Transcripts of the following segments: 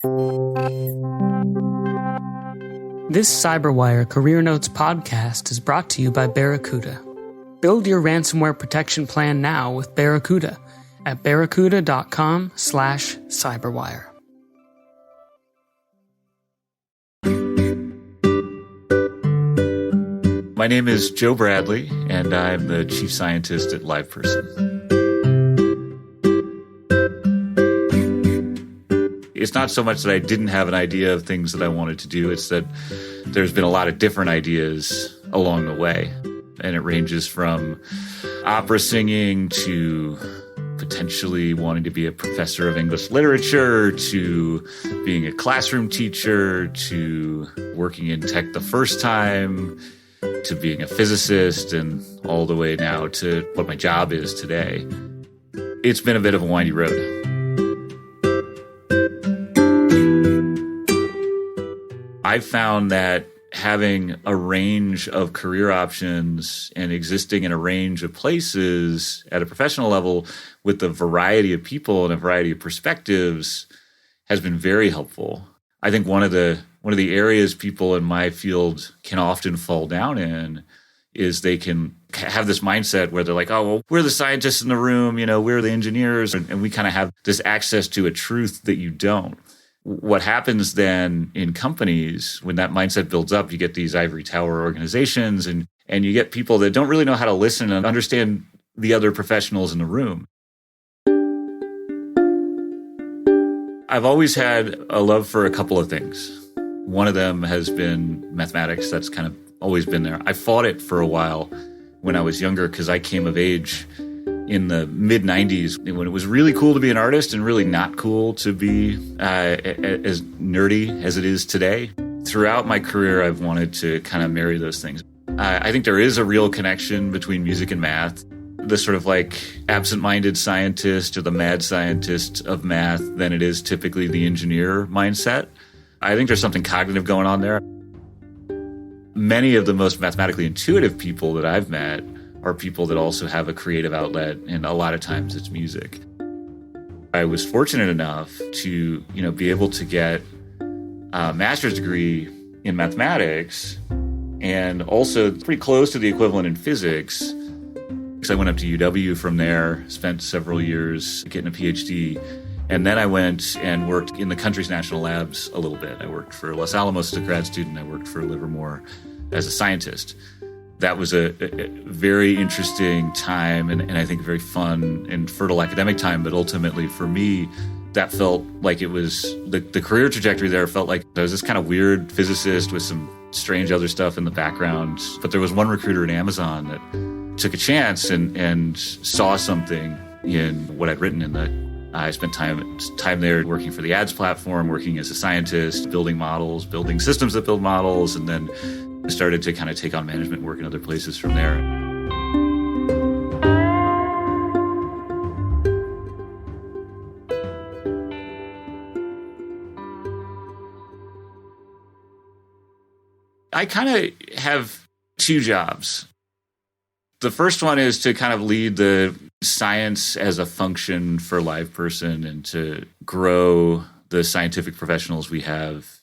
This CyberWire Career Notes podcast is brought to you by Barracuda. Build your ransomware protection plan now with Barracuda at barracuda.com/cyberwire. My name is Joe Bradley, and I'm the chief scientist at LivePerson. It's not so much that I didn't have an idea of things that I wanted to do, it's that there's been a lot of different ideas along the way. And it ranges from opera singing to potentially wanting to be a professor of English literature to being a classroom teacher to working in tech the first time to being a physicist and all the way now to what my job is today. It's been a bit of a windy road. I've found that having a range of career options and existing in a range of places at a professional level with a variety of people and a variety of perspectives has been very helpful. I think one of the areas people in my field can often fall down in is they can have this mindset where they're like, oh, well, we're the scientists in the room, we're the engineers, and we kind of have this access to a truth that you don't. What happens then in companies, when that mindset builds up, you get these ivory tower organizations and you get people that don't really know how to listen and understand the other professionals in the room. I've always had a love for a couple of things. One of them has been mathematics. That's kind of always been there. I fought it for a while when I was younger because I came of age in the mid-90s when it was really cool to be an artist and really not cool to be as nerdy as it is today. Throughout my career, I've wanted to kind of marry those things. I think there is a real connection between music and math. The sort of like absent-minded scientist or the mad scientist of math than it is typically the engineer mindset. I think there's something cognitive going on there. Many of the most mathematically intuitive people that I've met are people that also have a creative outlet, and a lot of times it's music. I was fortunate enough to, be able to get a master's degree in mathematics and also pretty close to the equivalent in physics. I went up to UW from there, spent several years getting a PhD, and then I went and worked in the country's national labs a little bit. I worked for Los Alamos as a grad student. I worked for Livermore as a scientist. That was a very interesting time and I think very fun and fertile academic time. But ultimately for me, that felt like it was the career trajectory there felt like I was this kind of weird physicist with some strange other stuff in the background. But there was one recruiter at Amazon that took a chance and saw something in what I'd written in I spent time there working for the ads platform, working as a scientist, building models, building systems that build models, and then started to kind of take on management work in other places from there. I kind of have two jobs. The first one is to kind of lead the science as a function for LivePerson and to grow the scientific professionals we have,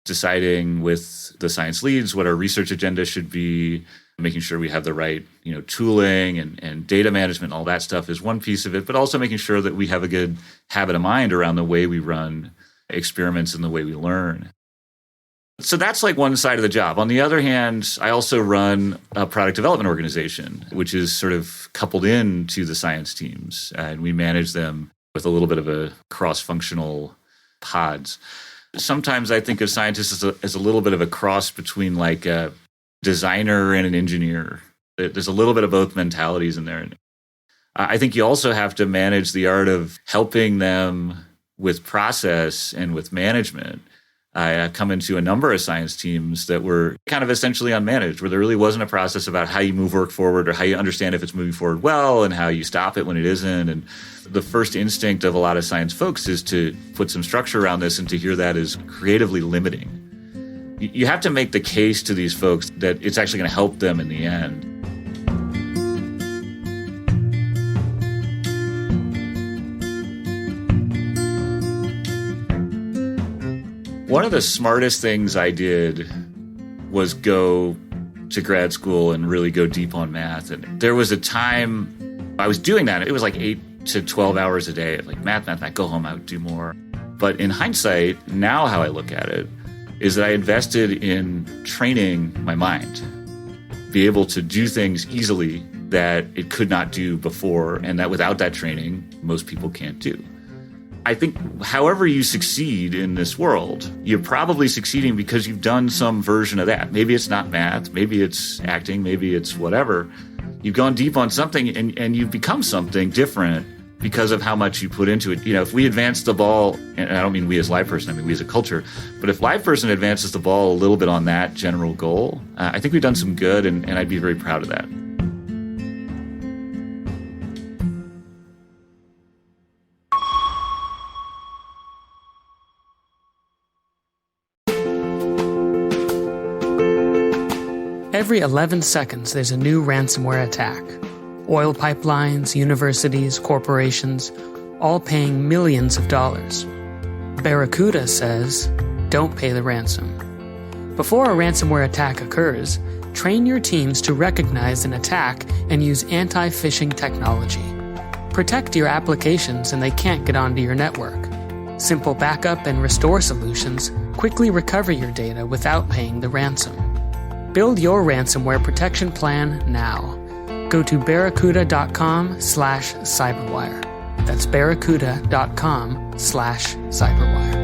deciding with the science leads what our research agenda should be, making sure we have the right, tooling and data management, all that stuff is one piece of it, but also making sure that we have a good habit of mind around the way we run experiments and the way we learn. So that's like one side of the job. On the other hand, I also run a product development organization, which is sort of coupled into the science teams, and we manage them with a little bit of a cross-functional pods. Sometimes I think of scientists as a little bit of a cross between like a designer and an engineer. There's a little bit of both mentalities in there. I think you also have to manage the art of helping them with process and with management. I come into a number of science teams that were kind of essentially unmanaged, where there really wasn't a process about how you move work forward or how you understand if it's moving forward well and how you stop it when it isn't. And the first instinct of a lot of science folks is to put some structure around this and to hear that as creatively limiting. You have to make the case to these folks that it's actually going to help them in the end. One of the smartest things I did was go to grad school and really go deep on math. And there was a time I was doing that. It was like 8 to 12 hours a day, like math, go home, I would do more. But in hindsight, now how I look at it is that I invested in training my mind, be able to do things easily that it could not do before, and that without that training, most people can't do. I think however you succeed in this world, you're probably succeeding because you've done some version of that. Maybe it's not math, maybe it's acting, maybe it's whatever. You've gone deep on something and you've become something different because of how much you put into it. You know, if we advance the ball, and I don't mean we as LivePerson, I mean we as a culture, but if LivePerson advances the ball a little bit on that general goal, I think we've done some good, and I'd be very proud of that. Every 11 seconds, there's a new ransomware attack. Oil pipelines, universities, corporations, all paying millions of dollars. Barracuda says, don't pay the ransom. Before a ransomware attack occurs, train your teams to recognize an attack and use anti-phishing technology. Protect your applications and they can't get onto your network. Simple backup and restore solutions quickly recover your data without paying the ransom. Build your ransomware protection plan now. Go to barracuda.com/cyberwire. That's barracuda.com/cyberwire.